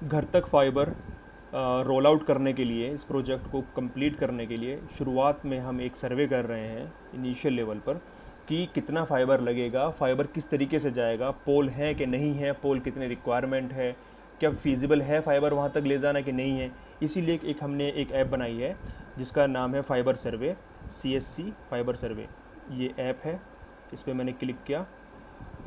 घर तक fibre roll out करने के लिए, इस प्रोजेक्ट को कंप्लीट करने के लिए शुरुआत में हम एक सर्वे कर रहे हैं इनिशियल लेवल पर कि कितना फ़ाइबर लगेगा, फ़ाइबर किस तरीके से जाएगा, पोल है कि नहीं है, पोल कितने रिक्वायरमेंट है, क्या फीजिबल है फ़ाइबर वहाँ तक ले जाना कि नहीं है। इसीलिए एक हमने एक ऐप बनाई है जिसका नाम है फाइबर सर्वे, CSC फाइबर सर्वे। ये ऐप है, इस पर मैंने क्लिक किया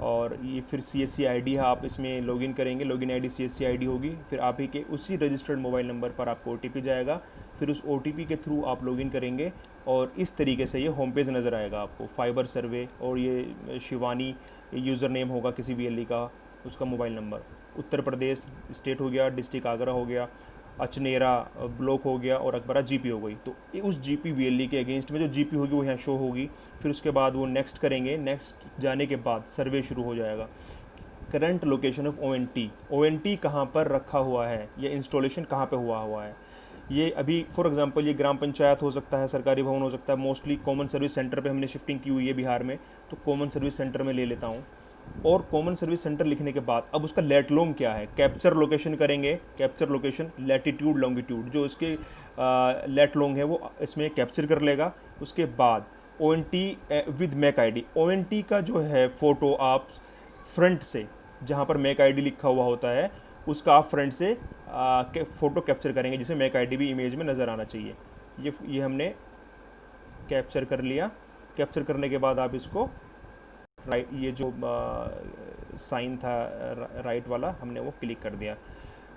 और ये फिर CSC ID है, आप इसमें लॉगिन करेंगे, लॉगिन ID CSC ID होगी, फिर आप ही के उसी रजिस्टर्ड मोबाइल नंबर पर आपको OTP जाएगा, फिर उस OTP के थ्रू आप लॉगिन करेंगे और इस तरीके से ये होम पेज नज़र आएगा आपको, फाइबर सर्वे। और ये शिवानी यूज़र नेम होगा किसी VLE का, उसका mobile number, Uttar Pradesh state हो गया, डिस्ट्रिक्ट आगरा हो गया, अचनेरा ब्लॉक हो गया और अकबरा GP हो गई। तो उस GP VLE के अगेंस्ट में जो GP होगी वो यहाँ शो होगी। फिर उसके बाद वो नेक्स्ट करेंगे, नेक्स्ट जाने के बाद सर्वे शुरू हो जाएगा। करंट लोकेशन ऑफ ONT कहाँ पर रखा हुआ है, ये इंस्टॉलेशन कहाँ पे हुआ है। ये अभी फॉर एग्जांपल ये ग्राम पंचायत हो सकता है, सरकारी भवन हो सकता है, मोस्टली कॉमन सर्विस सेंटर पे हमने शिफ्टिंग की हुई है बिहार में, तो कॉमन सर्विस सेंटर में ले लेता हूँ। और कॉमन सर्विस सेंटर लिखने के बाद अब उसका लेट लॉन्ग क्या है, कैप्चर लोकेशन करेंगे, कैप्चर लोकेशन लैटिट्यूड लॉन्गिट्यूड जो इसके लेट लॉन्ग है वो इसमें कैप्चर कर लेगा। उसके बाद ONT with MAC ID, ONT का जो है फ़ोटो आप फ्रंट से, जहाँ पर मैक ID लिखा हुआ होता है उसका आप फ्रंट से फ़ोटो कैप्चर करेंगे, जिसे मैक ID भी इमेज में नज़र आना चाहिए। ये हमने कैप्चर कर लिया। कैप्चर करने के बाद आप इसको राइट, ये जो साइन था राइट वाला, हमने वो क्लिक कर दिया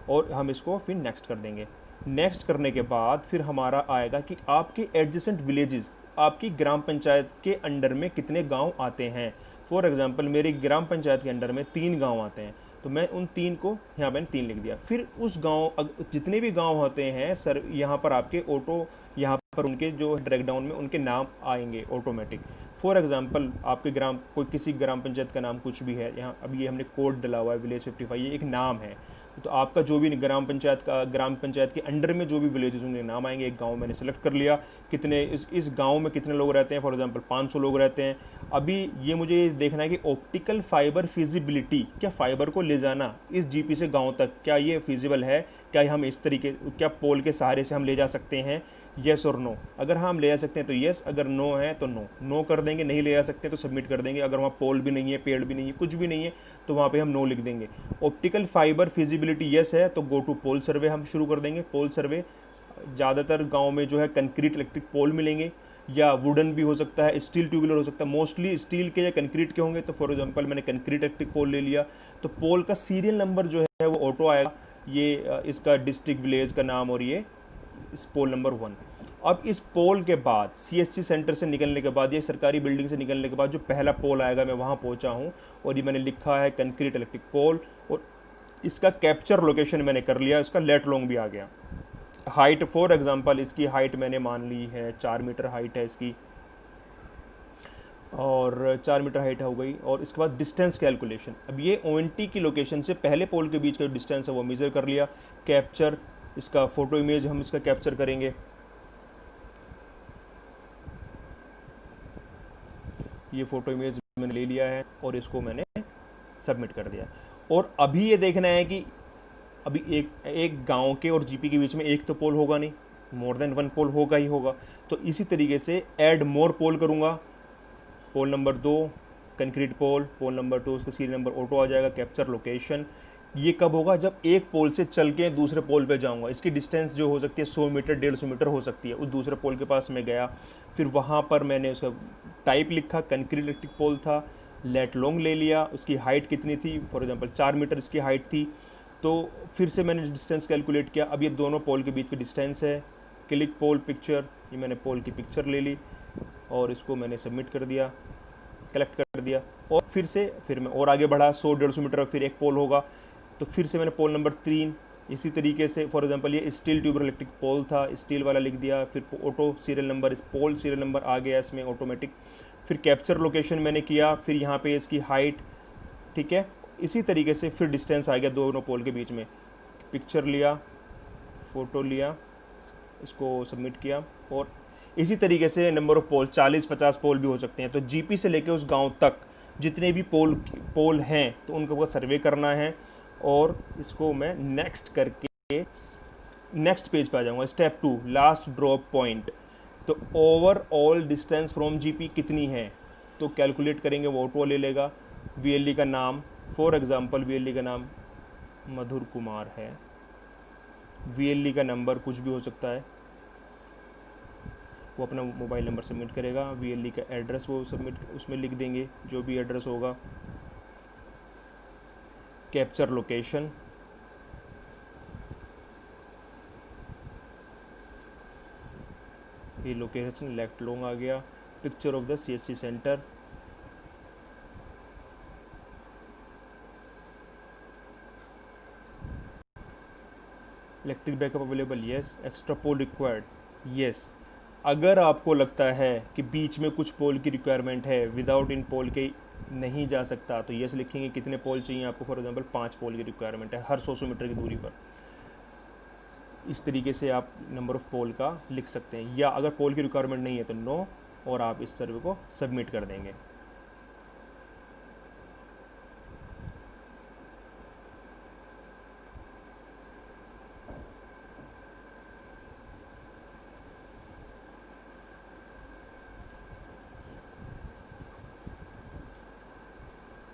और हम इसको फिर नेक्स्ट कर देंगे। नेक्स्ट करने के बाद फिर हमारा आएगा कि आपके एडजेसेंट विलेजेस, आपकी ग्राम पंचायत के अंडर में कितने गांव आते हैं। फॉर एग्जांपल मेरी ग्राम पंचायत के अंडर में 3 गांव आते हैं, तो मैं उन 3 को यहाँ मैंने 3 लिख दिया। फिर उस गांव जितने भी गांव होते हैं सर, यहाँ पर आपके ऑटो, यहाँ पर उनके जो ड्रैग डाउन में उनके नाम आएंगे ऑटोमेटिक। फॉर एग्जांपल आपके ग्राम, कोई किसी ग्राम पंचायत का नाम कुछ भी है, यहाँ अब ये हमने कोड डला हुआ है विलेज 55, ये एक नाम है। तो आपका जो भी ग्राम पंचायत के अंडर में जो भी विलेजेस होंगे नाम आएंगे। एक गांव मैंने सेलेक्ट कर लिया, कितने इस गांव में कितने लोग रहते हैं, फॉर एग्जांपल 500 लोग रहते हैं। अभी ये मुझे देखना है कि ऑप्टिकल फाइबर फिजिबिलिटी, क्या फाइबर को ले जाना इस GP से गांव तक, क्या ये फिजिबल है, क्या हम इस तरीके, क्या पोल के सहारे से हम ले जा सकते हैं, येस और नो। अगर हाँ हम ले जा सकते हैं तो येस, अगर नो है तो नो कर देंगे, नहीं ले जा सकते तो सबमिट कर देंगे। अगर वहाँ पोल भी नहीं है, पेड़ भी नहीं है, कुछ भी नहीं है, तो वहाँ पे हम नो लिख देंगे। ऑप्टिकल फाइबर फिजिबिलिटी येस है तो गो टू पोल सर्वे हम शुरू कर देंगे। पोल सर्वे ज़्यादातर गाँव में जो है कंक्रीट इलेक्ट्रिक पोल मिलेंगे, या वुडन भी हो सकता है, स्टील ट्यूबुलर हो सकता है। मोस्टली स्टील के या कंक्रीट के होंगे, तो फॉर एग्जांपल मैंने कंक्रीट इलेक्ट्रिक पोल ले लिया। तो पोल का सीरियल नंबर जो है वो ऑटो आएगा, ये इसका डिस्ट्रिक्ट विलेज का नाम, और ये इस पोल नंबर 1। अब इस पोल के बाद CSC सेंटर से निकलने के बाद, ये सरकारी बिल्डिंग से निकलने के बाद जो पहला पोल आएगा मैं वहाँ पहुँचा हूँ, और ये मैंने लिखा है कंक्रीट इलेक्ट्रिक पोल, और इसका कैप्चर लोकेशन मैंने कर लिया, इसका लेट लॉन्ग भी आ गया। हाइट फॉर एग्जांपल इसकी हाइट मैंने मान ली है 4 मीटर हाइट है इसकी, और 4 मीटर हाइट हो गई। और इसके बाद डिस्टेंस कैलकुलेशन, अब ये ONT की लोकेशन से पहले पोल के बीच का डिस्टेंस है वो मेज़र कर लिया। कैप्चर, इसका फ़ोटो इमेज हम इसका कैप्चर करेंगे। ये फ़ोटो इमेज मैंने ले लिया है और इसको मैंने सबमिट कर दिया। और अभी ये देखना है कि अभी एक गांव के और GP के बीच में एक तो पोल होगा नहीं, मोर देन 1 पोल होगा ही होगा। तो इसी तरीके से ऐड मोर पोल करूँगा। पोल नंबर 2 कंक्रीट पोल, पोल नंबर 2 उसका सीरियल नंबर ऑटो आ जाएगा। कैप्चर लोकेशन ये कब होगा, जब एक पोल से चल के दूसरे पोल पे जाऊंगा। इसकी डिस्टेंस जो हो सकती है 100 मीटर 150 मीटर हो सकती है। उस दूसरे पोल के पास मैं गया, फिर वहाँ पर मैंने उसका टाइप लिखा, कंक्रीट इलेक्ट्रिक पोल था, लेट लॉन्ग ले लिया, उसकी हाइट कितनी थी, फॉर एग्जांपल 4 मीटर इसकी हाइट थी। तो फिर से मैंने डिस्टेंस कैलकुलेट किया। अब ये दोनों पोल के बीच की डिस्टेंस है। क्लिक पोल पिक्चर, ये मैंने पोल की पिक्चर ले ली और इसको मैंने सबमिट कर दिया, कलेक्ट कर दिया। और फिर मैं और आगे बढ़ा, 100-150 मीटर फिर एक पोल होगा। तो फिर से मैंने पोल नंबर 3 इसी तरीके से, फॉर एग्जांपल ये स्टील ट्यूबर इलेक्ट्रिक पोल था, स्टील वाला लिख दिया। फिर ऑटो सीरियल नंबर, इस पोल सीरियल नंबर आ गया इसमें ऑटोमेटिक। फिर कैप्चर लोकेशन मैंने किया, फिर यहाँ पे इसकी हाइट, ठीक है। इसी तरीके से फिर डिस्टेंस आ गया दोनों पोल के बीच में। पिक्चर लिया, फ़ोटो लिया, इसको सबमिट किया। और इसी तरीके से नंबर ऑफ़ पोल 40-50 पोल भी हो सकते हैं। तो GP से लेके उस गांव तक जितने भी पोल हैं तो उनको सर्वे करना है। और इसको मैं नेक्स्ट करके नेक्स्ट पेज पे आ जाऊँगा। Step 2 last drop point. तो ओवरऑल डिस्टेंस फ्रॉम जीपी कितनी है, तो कैलकुलेट करेंगे, वो ऑटो ले लेगा। वीएलई का नाम, फॉर एग्जांपल वीएलई का नाम मधुर कुमार है, वीएलई का नंबर कुछ भी हो सकता है, वो अपना मोबाइल नंबर सबमिट करेगा। वीएलई का एड्रेस वो सबमिट उसमें लिख देंगे, जो भी एड्रेस होगा। कैप्चर लोकेशन, ये लोकेशन लेफ्ट लॉन्ग आ गया। Picture of the CSC centre, electric backup available, yes. Extra pole required, yes. अगर आपको लगता है कि बीच में कुछ पोल की रिक्वायरमेंट है, विदाउट इन पोल के नहीं जा सकता, तो यस लिखेंगे। कितने पोल चाहिए आपको, फॉर एग्जांपल 5 पोल की रिक्वायरमेंट है हर 100 मीटर की दूरी पर। इस तरीके से आप नंबर ऑफ पोल का लिख सकते हैं। या अगर पोल की रिक्वायरमेंट नहीं है तो नो, और आप इस सर्वे को सबमिट कर देंगे।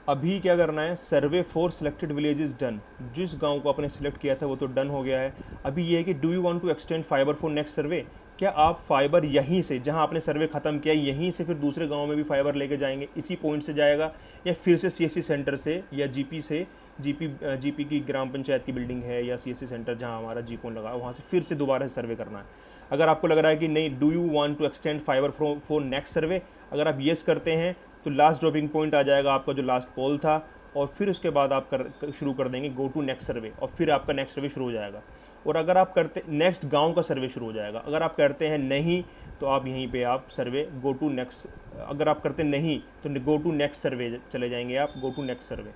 अभी क्या करना है, सर्वे फॉर सिलेक्टेड विलेजेस डन। जिस गांव को आपने सिलेक्ट किया था वो तो डन हो गया है। अभी ये है कि do you want to extend fibre for next survey. क्या आप फाइबर यहीं से, जहां आपने सर्वे खत्म किया, यहीं से फिर दूसरे गांव में भी फाइबर लेके जाएंगे, इसी पॉइंट से जाएगा, या फिर से सीएससी सेंटर से या जीपी से, जीपी की ग्राम पंचायत की बिल्डिंग है या सीएससी सेंटर जहां हमारा जीपोन लगा, वहां से फिर से दोबारा से सर्वे करना है। अगर आपको लग रहा है कि नहीं, do you want to extend fibre for next survey, अगर आप येस करते हैं तो लास्ट ड्रॉपिंग पॉइंट आ जाएगा आपका जो लास्ट पोल था, और फिर उसके बाद आप शुरू कर देंगे गो टू नेक्स्ट सर्वे, और फिर आपका नेक्स्ट सर्वे शुरू हो जाएगा। और अगर आप करते नेक्स्ट गांव का सर्वे शुरू हो जाएगा। अगर आप करते हैं नहीं, तो आप यहीं पे आप सर्वे गो टू नेक्स्ट, अगर आप करते नहीं तो गो टू नेक्स्ट सर्वे चले जाएंगे आप, गो टू नेक्स्ट सर्वे।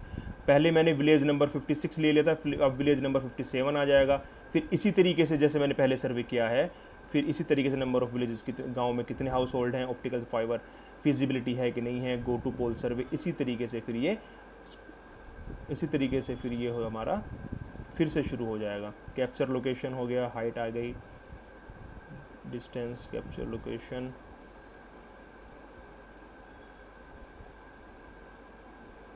पहले मैंने विलेज नंबर 56 ले लिया था, अब विलेज नंबर 57 आ जाएगा। फिर इसी तरीके से जैसे मैंने पहले सर्वे किया है, फिर इसी तरीके से नंबर ऑफ विलेजेस, गाँव में कितने हाउस होल्ड हैं, ऑप्टिकल फाइबर फिजिबिलिटी है कि नहीं है, गो टू पोल सर्वे। इसी तरीके से फिर ये हो हमारा फिर से शुरू हो जाएगा। कैप्चर लोकेशन हो गया, हाइट आ गई, डिस्टेंस, कैप्चर लोकेशन,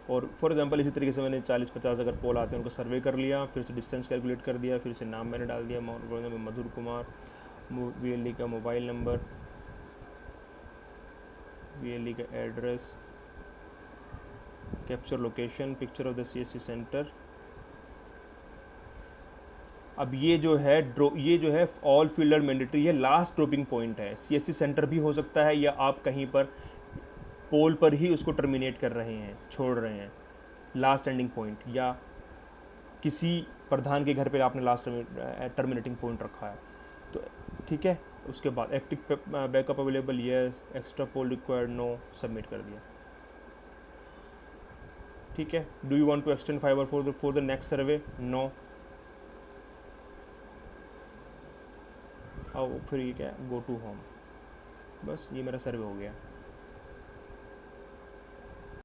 और फॉर एग्जांपल इसी तरीके से मैंने 40-50 अगर पोल आते हैं उनको सर्वे कर लिया, फिर से डिस्टेंस कैलकुलेट कर दिया, फिर से नाम मैंने डाल दिया मधुर कुमार, वीएलई का मोबाइल नंबर, वीएलई का address, capture location, picture of the CSC centre. अब ये जो है ऑल फील्डर मैंडेटरी है, लास्ट ड्रॉपिंग पॉइंट है। सीएससी सेंटर भी हो सकता है, या आप कहीं पर पोल पर ही उसको टर्मिनेट कर रहे हैं, छोड़ रहे हैं, लास्ट एंडिंग पॉइंट, या किसी प्रधान के घर पे आपने लास्ट टर्मिनेटिंग पॉइंट रखा है, तो ठीक है। उसके बाद active backup available, yes. Extra pole required, no, submit कर दिया, ठीक है। Do you want to extend fibre for the next survey, no. अब फिर ये क्या है, गो टू होम, बस ये मेरा सर्वे हो गया।